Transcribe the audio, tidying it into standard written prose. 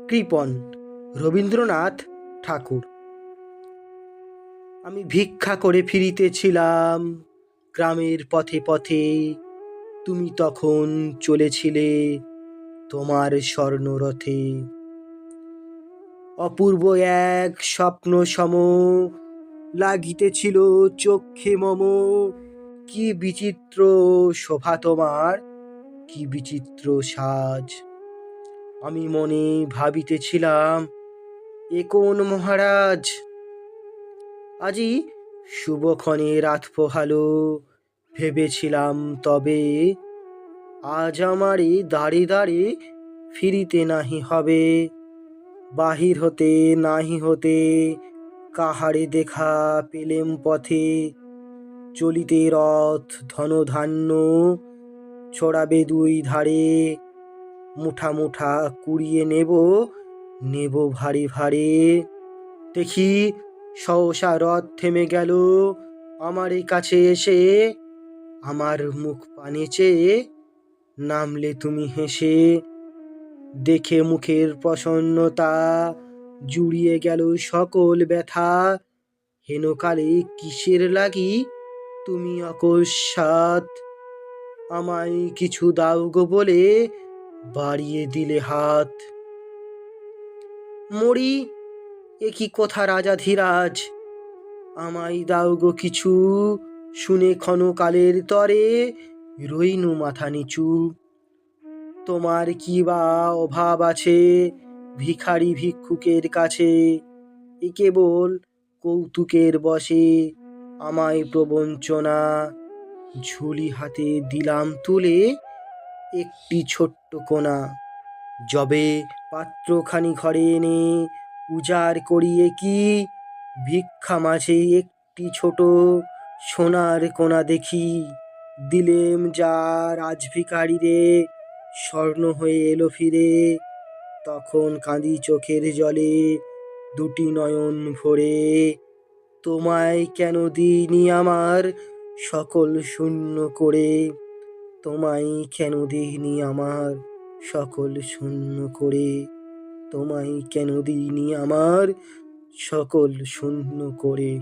কৃপণ রবীন্দ্রনাথ ঠাকুর। আমি ভিক্ষা করে ফিরিতেছিলাম গ্রামের পথে পথে, তুমি তখন চলেছিলে তোমার স্বর্ণরথে। অপূর্ব এক স্বপ্ন সম লাগিতেছিল চক্ষে মম, কি বিচিত্র শোভা তোমার, কি বিচিত্র সাজ। আমি মনে ভাবিতেছিলাম, এ কোন মহারাজ। আজি শুভক্ষণে রাত পোহালো, ভেবেছিলাম তবে আজ আমারে দাঁড়ে দাঁড়ে ফিরিতে নাহি হবে। বাহির হতে নাহি হতে কাহারে দেখা পেলেম পথে, চলিতে রথ ধনধান্য ছড়াবে দুই ধারে। মুঠা মুঠা কুড়িয়ে নেব নেব ভারে ভারে। দেখি সহসা রথ থেমে গেল আমার কাছে এসে, আমার মুখ পানে চেয়ে নামলে তুমি হেসে। দেখে মুখের প্রসন্নতা জুড়িয়ে গেল সকল ব্যথা, হেনকালে কিসের লাগি তুমি অকস্মাৎ আমায় কিছু দাও গো বলে বাড়িয়ে দিলে হাত। মরি, এ কি কথা রাজাধিরাজ, আমায় দাও গো কিছু, শুনে ক্ষণকালের তরে রইনু মাথা নিচু। তোমার কি বা অভাব আছে ভিখারি ভিক্ষুকের কাছে, এ কেবল কৌতুকের বশে আমায় প্রবঞ্চনা। ঝুলি হাতে দিলাম তুলে একটি ছোট্ট কোনা, যবে পাত্রখানি ঘরে এনে উজাড় করিয়ে কি ভিক্ষা মাঝে একটি ছোট সোনার কোনা দেখি। দিলেম যা রাজভিখারিরে, স্বর্ণ হয়ে এলো ফিরে। তখন কাঁদি চোখের জলে দুটি নয়ন ভরে, তোমায় কেন দিইনি আমার সকল শূন্য করে। তোমায় কেন দিইনি আমার সকল শূন্য করে। তোমায় কেন দিইনি আমার সকল শূন্য করে।